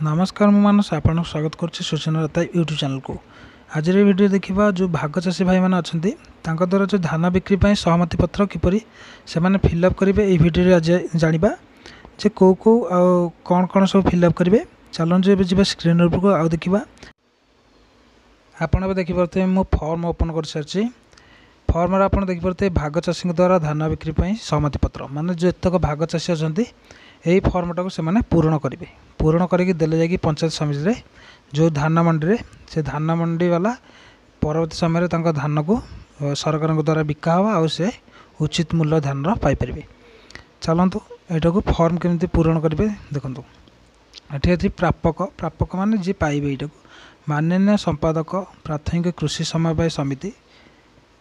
नमस्कार मु मानस आपन स्वागत करछि सूचना रता यूट्यूब चैनल को। आज वीडियो देखिबा जो भाग चाषी भाई माने अछंती तांका द्वारा जो धान बिक्री पई सहमति पत्र किपरि से माने फिलअप करिवे ए वीडियो रे आज जानिबा जे को कोन कोन सब फिलअप करिवे। चलन जे जिबा स्क्रीन ऊपर को आ देखिबा। आपन अब देखि परते मु फॉर्म ओपन कर सरछि। फॉर्म रे आपन देखि परते भाग चाषी द्वारा धान बिक्री पई सहमति पत्र माने जो एतक भाग चाषी अछंती यही फॉर्मटा को से माने पूर्ण करेंगे। पूर्ण करके देले जाकि पंचायत समिति रे जो धान मंडी रे से धान मंडी वाला परवर्ती समय धान को सरकार द्वारा बिका हवा और से उचित मूल्य धान पाई परिबे। चलतु एटा को फॉर्म केमती पूर्ण करेंगे देखंतु। एठी अछि प्रापक माने जे पाइबे। एटा को माननीय संपादक प्राथमिक कृषि समवाय समिति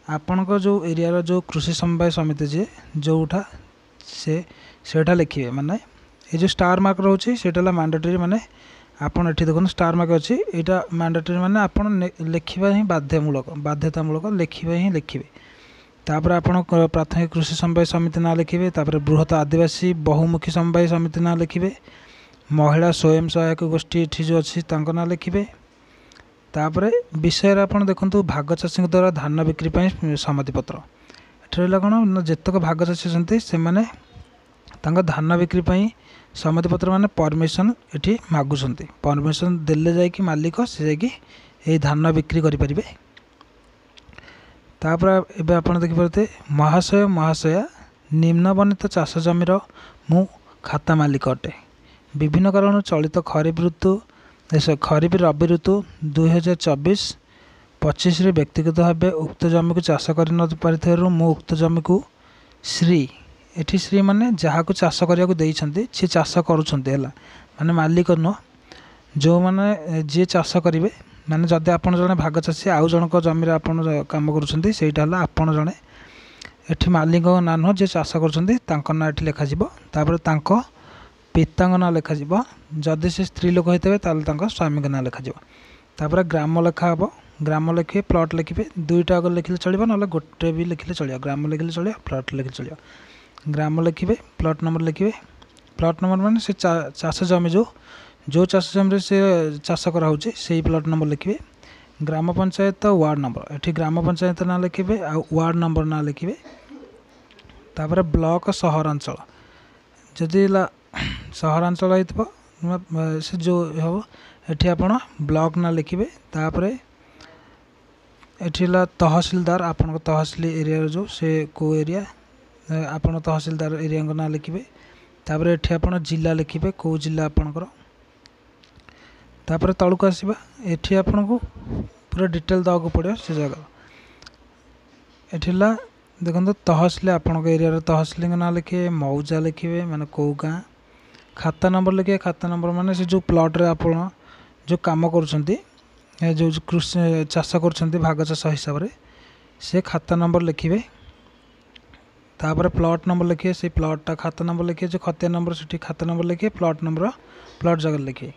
आपण जो एरिया जो कृषि समवाय समिति जे जोठा सेटा लिखिए माने ये जो स्टार मार्क रोचे सेटा मैंडेटरी माने आपन एठी देखो स्टार मार्क अच्छी यहाँ मैंडेटरी माने आपन लिखा ही बाध्यतामूलक लिखा ही लिखे। तापर आपन प्राथमिक कृषि समवाय समिति ना लिखे। तापर बृहत आदिवासी बहुमुखी समवाय समिति ना लिखे। महिला स्वयं सहायक गोष्ठी एठी जो अच्छी ना लिखे। तापर विषय आपन देखंतु भाग चाषी द्वारा धान बिक्री पई सहमति पत्र एठी रहला कोन जेतक भाग चाषी अछंती से माने तांका धान बिक्री पई सहमति पत्र माने परमिशन एठी मागुछंती। परमिशन देले जाय कि मालिक से जाय कि ए धान बिक्री करि परिबे। तापर एबे आपण देखि परते महाशय महाशया निम्न वर्णित चाष जमीर मु खाता मालिक अटे। विभिन्न कारण चलित खरीफ रबी ऋतु 2024-25 रे व्यक्तिगत भाव उक्त जमी को चाष कर न पारिथारु मु उक्त जमी को श्री एठी श्री माने जहाँ को चाष करिया को देइछंती से चाष करूछंती हला माने मालिक न जो माने जे चाष करिवे माने जदि आपण जने भाग चाषी आउ जनक जमी रे आपण काम करूछंती सेटा हला आपण जने एठी मालिक ना न जे चाष करूछंती तांको ना एठी लेखा जिवो। तापर तांको पितांग ना लेखा जिवो। जदि से स्त्री लोक होइतबे ताल तांको स्वामी ना लेखा जिवो। तापर ग्राम लेखा हबो। ग्राम लिखे प्लॉट लिखे दुईटा अगर लिखले चलिबो ना गोटे भी लिखले चलियो। ग्राम लिखले चलियो प्लॉट लिखले चलियो। ग्राम लिखे प्लॉट नंबर लिखे। प्लॉट नंबर माने से चाष जमी जो चाष जमी से चाष करा होची सेही प्लॉट नंबर लिखे। ग्राम पंचायत वार्ड नंबर एठी ग्राम पंचायत ना लिखे आ वार्ड नंबर ना लिखे। तापर ब्लॉक सहरांचल जदि सहरांचल होइतबो से जो हो एठी आपण ब्लॉक ना लिखे। तापर एठी तहसीलदार आपण तहसील एरिया जो से को एरिया आपण तहसीलदार एरिया ना लिखे। तापर एठी आपण जिला लिखे को जिला आपणकर। तापर तळको आसीबा एठी आपण को पूरा डिटेल दाको पड़ियो से जगह एठिला देखंतु तहसील आपण एरिया तहसील ना लिखे। मौजा लिखे माने को गाँ। खाता नंबर लिखे। खाता नंबर माने से जो प्लॉट रे आपण जो काम करूछंती जो कृषि चाष करूछंती भाग चाष हिसाब रे से खाता नंबर लिखिबे। तापर प्लॉट नंबर लिखे से प्लॉट खाता नंबर लिखे। जो खतिया नंबर से खाता नंबर लिखे। प्लॉट नंबर प्लॉट जगह लिखे।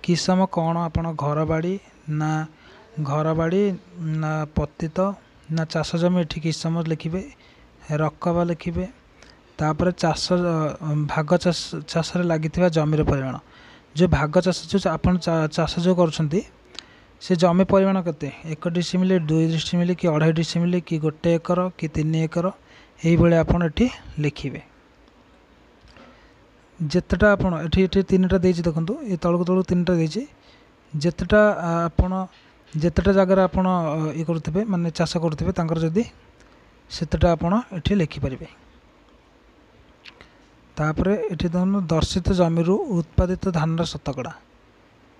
किसम कौन आपण घर बाड़ी ना पतित ना चाष जमी एठी किसम लिखिबे। रकबा लिखिबे। तापर चाष भाग चाष रे लागिथिबा जमीर परिमाण जो भाग चाष जो आपण चाष जो करूछंती से जमी परिमाण केते 1 डिसिमिल 2 डिसिमिल कि 2.5 डिसिमिल कि 1 एकर कि 3 एकर यही भाई आप लिखे। जितेटा आप तीन टा देछि देखंतु ये तळक तळक तीन टा देछि जितेटा आपण जितेटा जगह आप ये करुथिबे माने चाष करुथिबे तांकर जदी सेतेटा आपण एठी लिखि परिबे। तापर एठी देखंतु दर्शित जमीरु उत्पादित धान शतकड़ा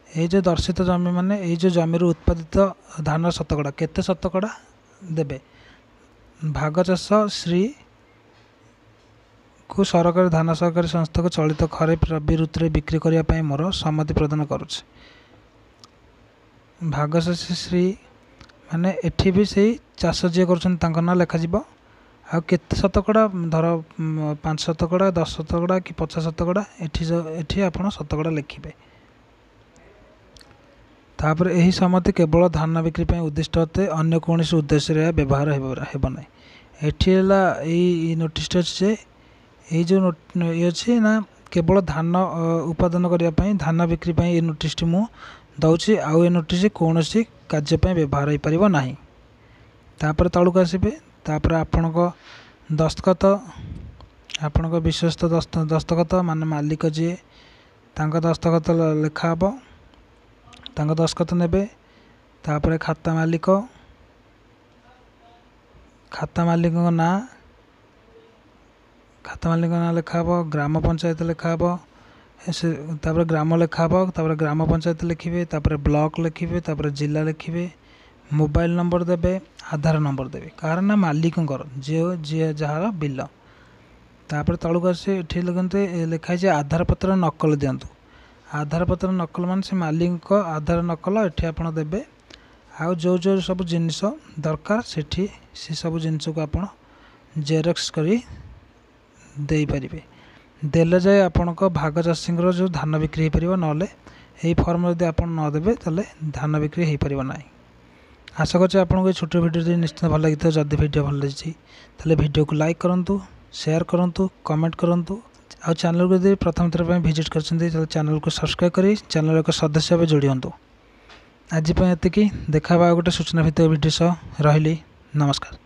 ये जो दर्शित जमी माने ये जो जमीरु उत्पादित धान शतकड़ा केते शतकड़ा देबे। भाग चाष श्री को सरकारी धान सहकारी संस्था को चलित खरीफ रबी ऋतु बिक्री करने मोर सम्मति प्रदान करुचे। भाग चाषी श्री माने एठी भी सही चाष जी कर ना लेखा जीवो। आ केते शतकड़ा धर 5 शतकड़ा 10 शतकड़ा कि 50 शतकड़ा एठी आपण शतकड़ा लिखिबे। तापर एही सम्मति केवल धान बिक्री पई उद्दिष्ट होते अन्य कौनसी उद्देश्य रे व्यवहार हेबो नै। एठी हला ए नोटिस जे ये जो ये अच्छे ना केवल धान उत्पादन करने धान बिक्री ये नोटिस टी मु दौची आउ ए नोटिस कौन कार्यपाई व्यवहार हो पार ना। तापर तलक आसबे तापर आपण दस्तखत आपण विश्वस्त दस्तखत मान मालिक जी दस्तखत लिखा हे दस्तखत ने तापर खाता मालिक ना लिखा हे ग्राम पंचायत लिखा हे तापर ग्राम लिखा हे तापर ग्राम पंचायत लिखिए तापर ब्लॉक लिखिए तापर जिला लिखिए मोबाइल नंबर देवे आधार नंबर देवे कार ना मालिक जी जार बिल तापर तलक आसे ये लिखाई आधार पत्र नकल दिंतु आधार पत्र नकल मान से मालिक आधार नकल ये आप देवे आउ जो जो सब जिनस दरकार से सब जिनस को आप जेरक्स करी दे पारे देले जाए आपण भाग चाषी जो धान बिक्री हो पार ना यही फॉर्म यदि आप नदेवे तेल धान बिक्री हो पार ना। आशा करते आपको छोटे भिडियो निश्चित भल लगी जदि भिडियो भल लगी तेल भिडियो को लाइक करूँ शेयर करूँ कमेंट करूँ आ चैनल को यदि प्रथम थर विजिट कर चैनल को सब्सक्राइब कर चैनल एक सदस्य भाव जोड़ी आज ये देखा गोटे सूचना भित्तिक भिडियो रही नमस्कार।